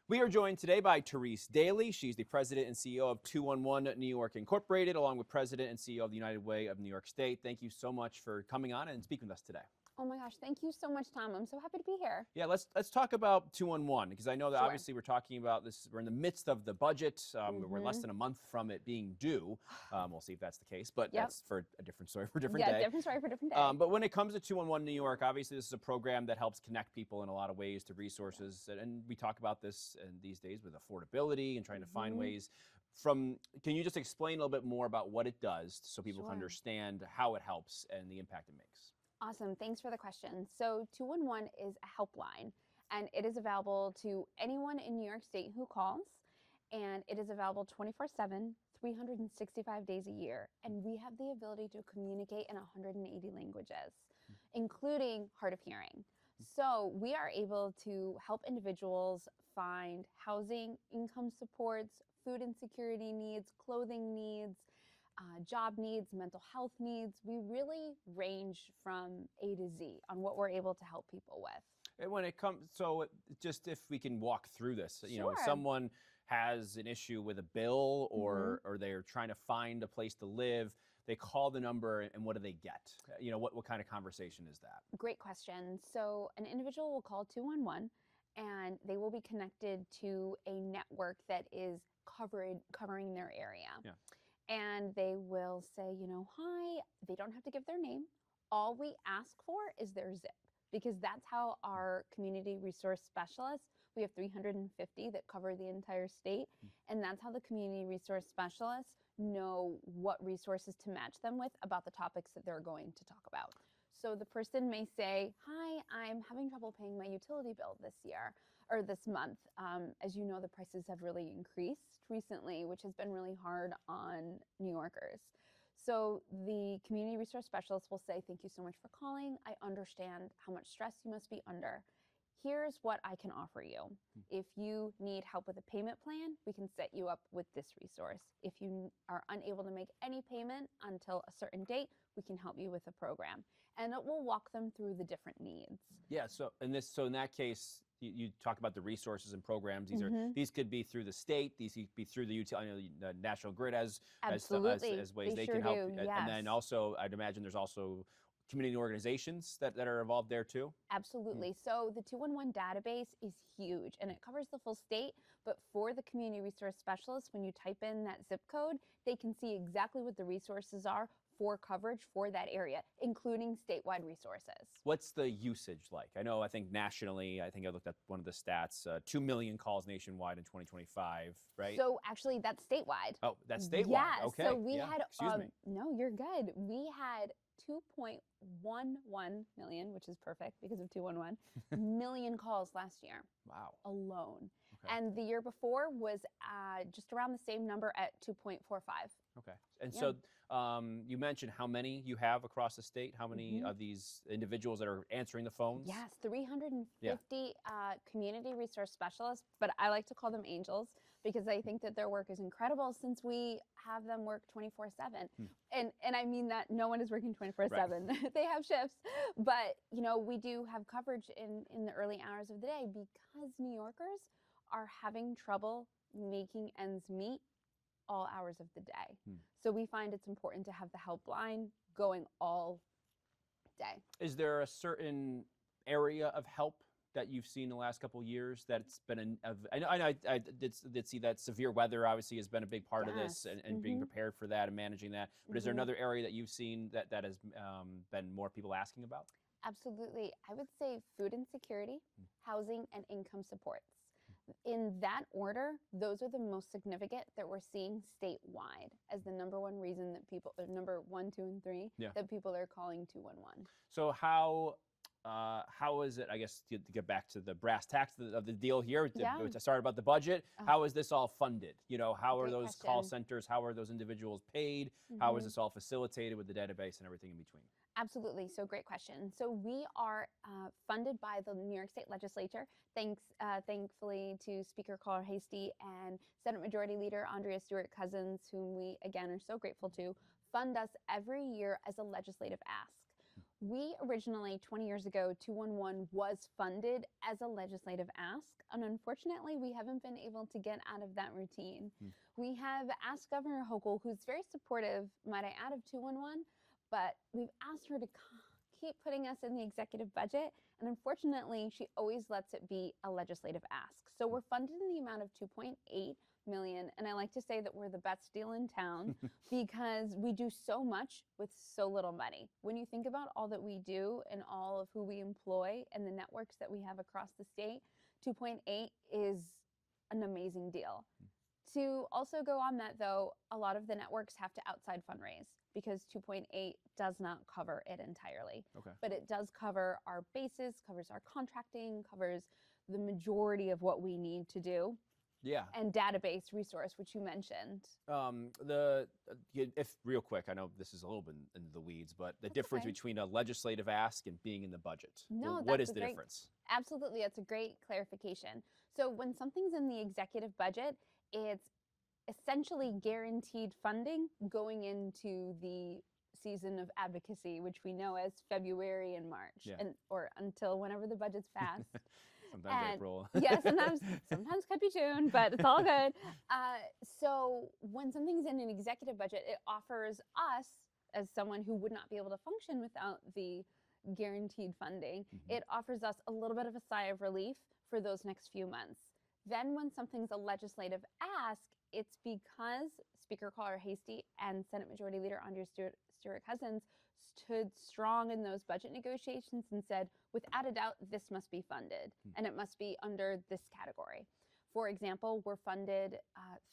We are joined today by Therese Daly. She's the president and CEO of 211 New York Incorporated, along with president and CEO of the United Way of New York State. Thank you so much for coming on and speaking with us today. Oh my gosh, thank you so much, Tom. I'm so happy to be here. Yeah, let's talk about 211, because I know that Sure. obviously we're talking about this. We're in the midst of the budget. We're less than a month from it being due. We'll see if that's the case, but that's for a different story for a different day. Yeah, different story for a different day. But when it comes to 211 New York, obviously this is a program that helps connect people in a lot of ways to resources. And we talk about this these days with affordability and trying to find ways can you just explain a little bit more about what it does so people can understand how it helps and the impact it makes? Awesome. Thanks for the question. So 211 is a helpline, and it is available to anyone in New York State who calls, and it is available 24/7, 365 days a year. And we have the ability to communicate in 180 languages, including hard of hearing. So we are able to help individuals find housing, income supports, food insecurity needs, clothing needs, job needs, mental health needs. We really range from A to Z on what we're able to help people with. And when it comes, so just if we can walk through this, you know, if Sure. someone has an issue with a bill or they're trying to find a place to live, they call the number and what do they get? You know, what kind of conversation is that? Great question. So an individual will call 211 and they will be connected to a network that is covering their area. Yeah. And they will say, you know, hi. They don't have to give their name. All we ask for is their zip, because that's how our community resource specialists, we have 350 that cover the entire state, and that's how the community resource specialists know what resources to match them with about the topics that they're going to talk about. So the person may say, hi, I'm having trouble paying my utility bill this year or this month. As you know, the prices have really increased recently, which has been really hard on New Yorkers. So the community resource specialist will say, thank you so much for calling. I understand how much stress you must be under. Here's what I can offer you. If you need help with a payment plan, we can set you up with this resource. If you are unable to make any payment until a certain date, we can help you with a program. And it will walk them through the different needs. Yeah, so in that case, you talk about the resources and programs. These could be through the state. These could be through the national grid as ways they can help. Yes. And then also, I'd imagine there's also community organizations that are involved there too? Absolutely. So the 211 database is huge and it covers the full state, but for the community resource specialists, when you type in that zip code, they can see exactly what the resources are for coverage for that area, including statewide resources. What's the usage like? I think nationally, I think I looked at one of the stats, 2 million calls nationwide in 2025, right? So actually that's statewide. Oh, that's statewide. Yeah, Okay. so we had, excuse me. No, you're good. We had 2.11 million, which is perfect because of 211, million calls last year. Wow. Alone. Okay. And the year before was just around the same number at 2.45. Okay. And so you mentioned how many you have across the state, how many of these individuals that are answering the phones? Yes, 350 community resource specialists, but I like to call them angels because I think that their work is incredible since we have them work 24/7. And I mean that no one is working 24/7. They have shifts, but you know, we do have coverage in the early hours of the day because New Yorkers are having trouble making ends meet all hours of the day. So we find it's important to have the helpline going all day. Is there a certain area of help that you've seen in the last couple of years that's been I did see that severe weather obviously has been a big part of this and being prepared for that and managing that. But is there another area that you've seen that has been more people asking about? Absolutely. I would say food insecurity, housing, and income supports. In that order, those are the most significant that we're seeing statewide as the number one reason that people, number 1, 2, and 3, that people are calling 211. So how is it, I guess, to get back to the brass tacks of the deal here, to start about the budget, how is this all funded? You know, how are those call centers, how are those individuals paid? How is this all facilitated with the database and everything in between? Absolutely. So great question. So we are funded by the New York State Legislature, thankfully to Speaker Carl Hastie and Senate Majority Leader Andrea Stewart-Cousins, whom we, again, are so grateful to, fund us every year as a legislative ask. We originally, 20 years ago, 211 was funded as a legislative ask, and unfortunately, we haven't been able to get out of that routine. We have asked Governor Hochul, who's very supportive, might I add, of 211, but we've asked her to keep putting us in the executive budget, and unfortunately, she always lets it be a legislative ask. So we're funded in the amount of 2.8 million, and I like to say that we're the best deal in town because we do so much with so little money. When you think about all that we do and all of who we employ and the networks that we have across the state, 2.8 is an amazing deal. To also go on that though, a lot of the networks have to outside fundraise because 2.8 does not cover it entirely. Okay. But it does cover our bases, covers our contracting, covers the majority of what we need to do. Yeah. And database resource, which you mentioned. If real quick, I know this is a little bit into the weeds, but the That's difference okay. between a legislative ask and being in the budget. No, What that's is the difference? Absolutely, that's a great clarification. So when something's in the executive budget, it's essentially guaranteed funding going into the season of advocacy, which we know as February and March, or until whenever the budget's passed. Sometimes April. Yeah, sometimes could be June, but it's all good. So when something's in an executive budget, it offers us, as someone who would not be able to function without the guaranteed funding, it offers us a little bit of a sigh of relief for those next few months. Then when something's a legislative ask, it's because Speaker Caller Hasty and Senate Majority Leader Andrea Stewart-Cousins stood strong in those budget negotiations and said, without a doubt, this must be funded, and it must be under this category. For example, we're funded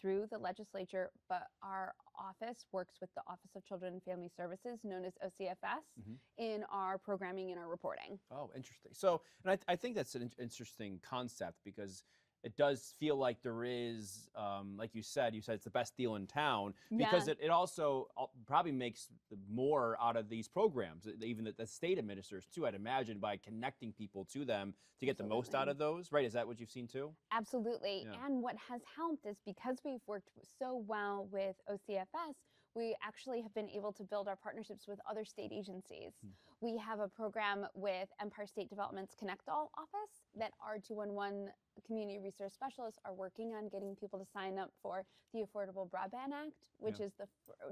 through the legislature, but our office works with the Office of Children and Family Services, known as OCFS, in our programming and our reporting. Oh, interesting. So, and I think that's an interesting concept because it does feel like there is, like you said it's the best deal in town because it also probably makes more out of these programs, even the state administers too, I'd imagine, by connecting people to them to get the most out of those, right? Is that what you've seen too? Absolutely. Yeah. And what has helped is because we've worked so well with OCFS, we actually have been able to build our partnerships with other state agencies. We have a program with Empire State Development's Connect All office that our 211 community resource specialists are working on getting people to sign up for the Affordable Broadband Act, which is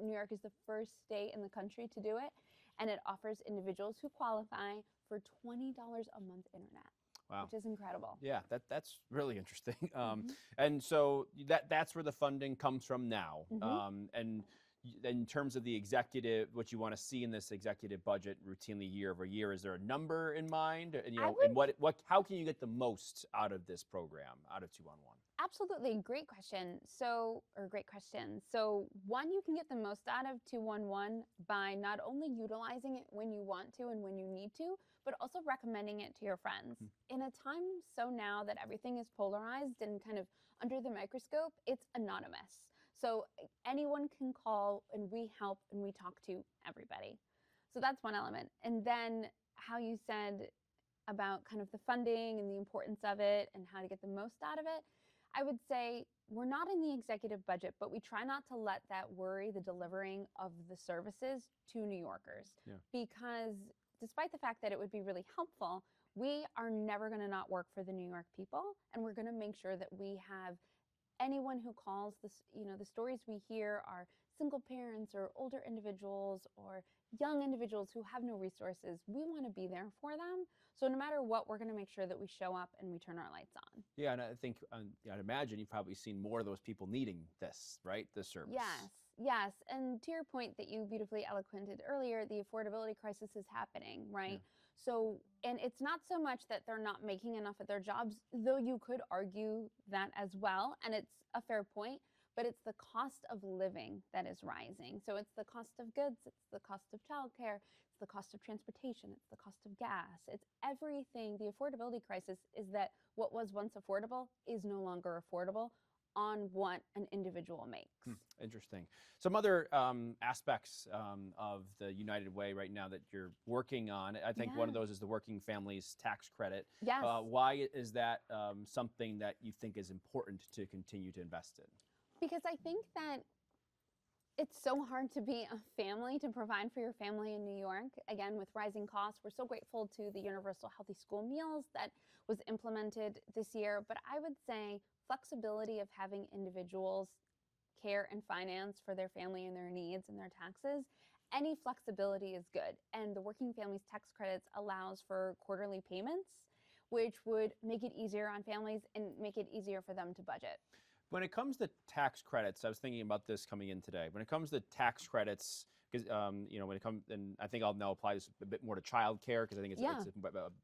New York is the first state in the country to do it. And it offers individuals who qualify for $20 a month internet. Wow. Which is incredible. Yeah, that's really interesting. And so that's where the funding comes from now. And in terms of the executive, what you want to see in this executive budget routinely year over year, is there a number in mind? And, and how can you get the most out of this program, out of 211? Absolutely, great question. Great question. So one, you can get the most out of 211 by not only utilizing it when you want to and when you need to, but also recommending it to your friends. In a time now that everything is polarized and kind of under the microscope, it's anonymous. So anyone can call and we help and we talk to everybody. So that's one element. And then how you said about kind of the funding and the importance of it and how to get the most out of it, I would say we're not in the executive budget, but we try not to let that worry the delivering of the services to New Yorkers. Because despite the fact that it would be really helpful, we are never going to not work for the New York people, and we're going to make sure that we have anyone who calls this, the stories we hear are single parents or older individuals or young individuals who have no resources. We want to be there for them. So no matter what, we're going to make sure that we show up and we turn our lights on. Yeah, and I think, I'd imagine you've probably seen more of those people needing this, right? This service. Yes. And to your point that you beautifully eloquented earlier, the affordability crisis is happening, right? So, and it's not so much that they're not making enough at their jobs, though you could argue that as well, and it's a fair point, but it's the cost of living that is rising. So it's the cost of goods, it's the cost of childcare, it's the cost of transportation, it's the cost of gas, it's everything. The affordability crisis is that what was once affordable is no longer affordable on what an individual makes. Interesting. Some other aspects of the United Way right now that you're working on, I think one of those is the Working Families Tax Credit. Yes. Why is that something that you think is important to continue to invest in? Because I think that It's so hard to be a family, to provide for your family in New York. Again, with rising costs, we're so grateful to the Universal Healthy School Meals that was implemented this year. But I would say flexibility of having individuals care and finance for their family and their needs and their taxes, any flexibility is good. And the Working Families Tax Credits allows for quarterly payments, which would make it easier on families and make it easier for them to budget. When it comes to tax credits, I was thinking about this coming in today. When it comes to tax credits, because when it comes, and I think I'll now apply this a bit more to childcare because I think it's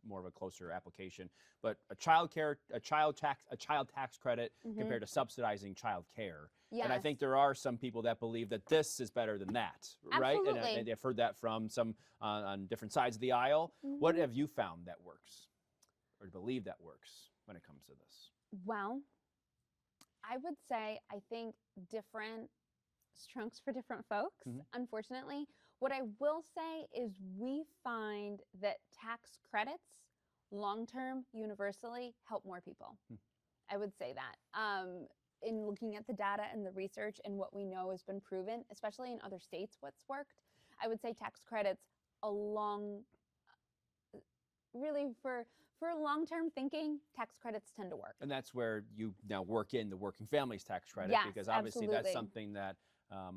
more of a closer application. But a child tax credit compared to subsidizing child care. Yes. And I think there are some people that believe that this is better than that, right? Absolutely. And I've heard that from some on different sides of the aisle. What have you found that works, or believe that works when it comes to this? Well, I would say I think different strokes for different folks, unfortunately. What I will say is we find that tax credits long-term universally help more people. I would say that. In looking at the data and the research and what we know has been proven, especially in other states, what's worked, I would say tax credits really for long-term thinking, tax credits tend to work. And that's where you now work in the Working Families Tax Credit, yes, because obviously absolutely. that's something that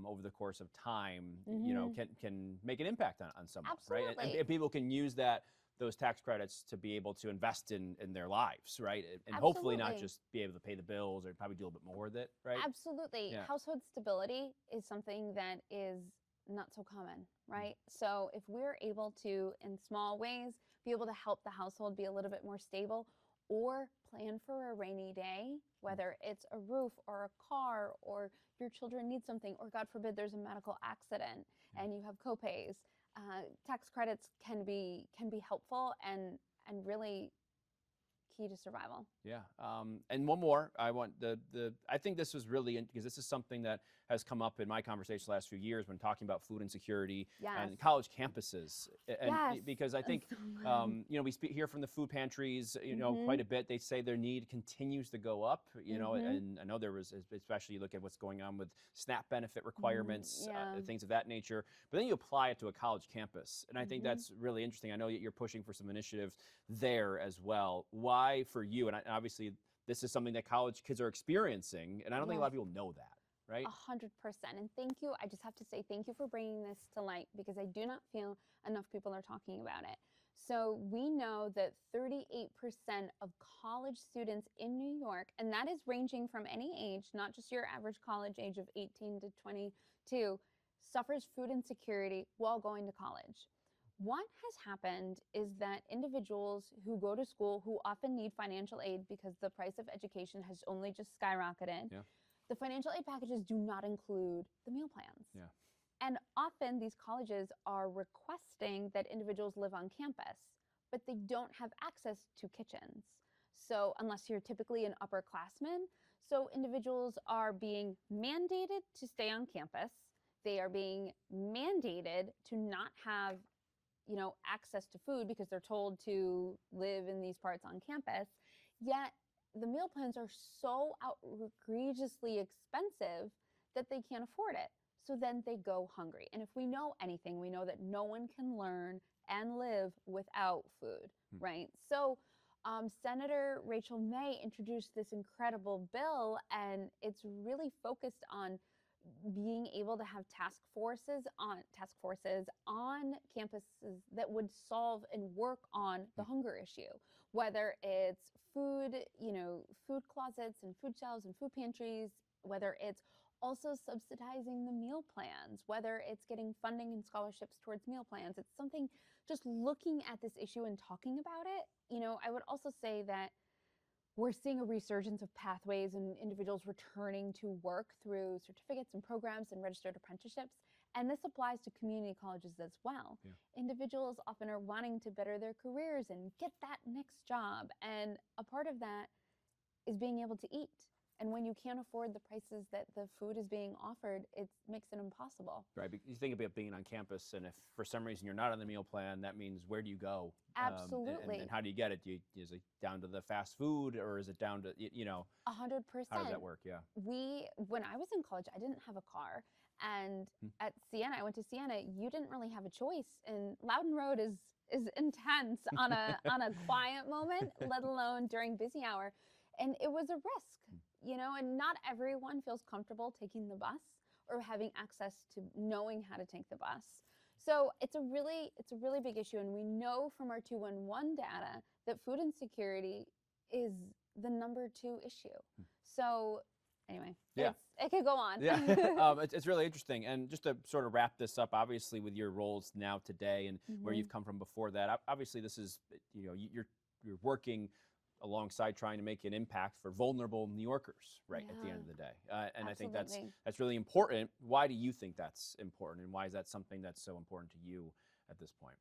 over the course of time, can make an impact on someone, absolutely. right? And people can use those tax credits to be able to invest in their lives, right? And hopefully not just be able to pay the bills, or probably do a little bit more with it, right? Absolutely. Yeah. Household stability is something that is not so common, right? So if we're able to, in small ways, be able to help the household be a little bit more stable, or plan for a rainy day, whether it's a roof or a car, or your children need something, or God forbid there's a medical accident and you have copays, tax credits can be helpful and really key to survival. Yeah, and one more. I think this was really because this is something that has come up in my conversation the last few years when talking about food insecurity and college campuses. And because I think we hear from the food pantries, quite a bit. They say their need continues to go up. And I know there was, especially you look at what's going on with SNAP benefit requirements, things of that nature. But then you apply it to a college campus, and I think that's really interesting. I know that you're pushing for some initiatives there as well. Why for you? And obviously, this is something that college kids are experiencing, and I don't think a lot of people know that, right? 100%. And thank you. I just have to say thank you for bringing this to light, because I do not feel enough people are talking about it. So we know that 38% of college students in New York, and that is ranging from any age, not just your average college age of 18 to 22, suffers food insecurity while going to college. What has happened is that individuals who go to school, who often need financial aid because the price of education has only just skyrocketed, the financial aid packages do not include the meal plans. And often these colleges are requesting that individuals live on campus, but they don't have access to kitchens. So unless you're typically an upperclassman, so individuals are being mandated to stay on campus. They are being mandated to not have access to food because they're told to live in these parts on campus. Yet the meal plans are so outrageously expensive that they can't afford it. So then they go hungry. And if we know anything, we know that no one can learn and live without food, right? So Senator Rachel May introduced this incredible bill, and it's really focused on being able to have task forces on campuses that would solve and work on the hunger issue, whether it's food closets and food shelves and food pantries, whether it's also subsidizing the meal plans, whether it's getting funding and scholarships towards meal plans. It's something, just looking at this issue and talking about it. I would also say that we're seeing a resurgence of pathways and individuals returning to work through certificates and programs and registered apprenticeships. And this applies to community colleges as well. Individuals often are wanting to better their careers and get that next job. And a part of that is being able to eat. And when you can't afford the prices that the food is being offered, it makes it impossible. Right. You think about being on campus, and if for some reason you're not on the meal plan, that means where do you go? Absolutely. And how do you get it? Is it down to the fast food, or is it down to, 100%. How does that work? Yeah. When I was in college, I didn't have a car. And at Siena, I went to Siena, you didn't really have a choice. And Loudon Road is intense on a quiet moment, let alone during busy hour. And it was a risk, you know, and not everyone feels comfortable taking the bus or having access to knowing how to take the bus. So it's a really big issue. And we know from our 211 data that food insecurity is the #2 issue. So anyway, it could go on. Yeah, it's really interesting. And just to sort of wrap this up, obviously with your roles now today and where you've come from before that, obviously this is, you know, you're working alongside trying to make an impact for vulnerable New Yorkers, right, at the end of the day. And I think that's really important. Why do you think that's important, and why is that something that's so important to you at this point?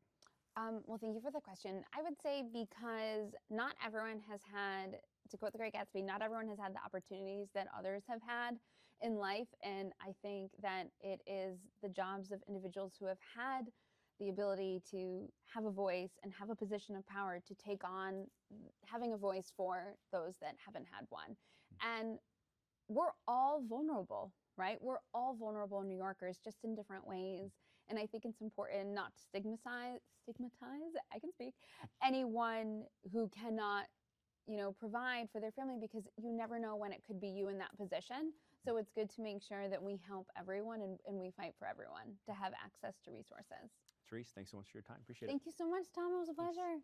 Well, thank you for the question. I would say because not everyone has had, to quote The Great Gatsby, not everyone has had the opportunities that others have had in life. And I think that it is the jobs of individuals who have had the ability to have a voice and have a position of power to take on having a voice for those that haven't had one. And we're all vulnerable, right? We're all vulnerable New Yorkers, just in different ways. And I think it's important not to stigmatize, I can speak, anyone who cannot, you know, provide for their family, because you never know when it could be you in that position. So it's good to make sure that we help everyone and we fight for everyone to have access to resources. Therese, thanks so much for your time. Appreciate it. Thank you so much, Tom. It was a pleasure.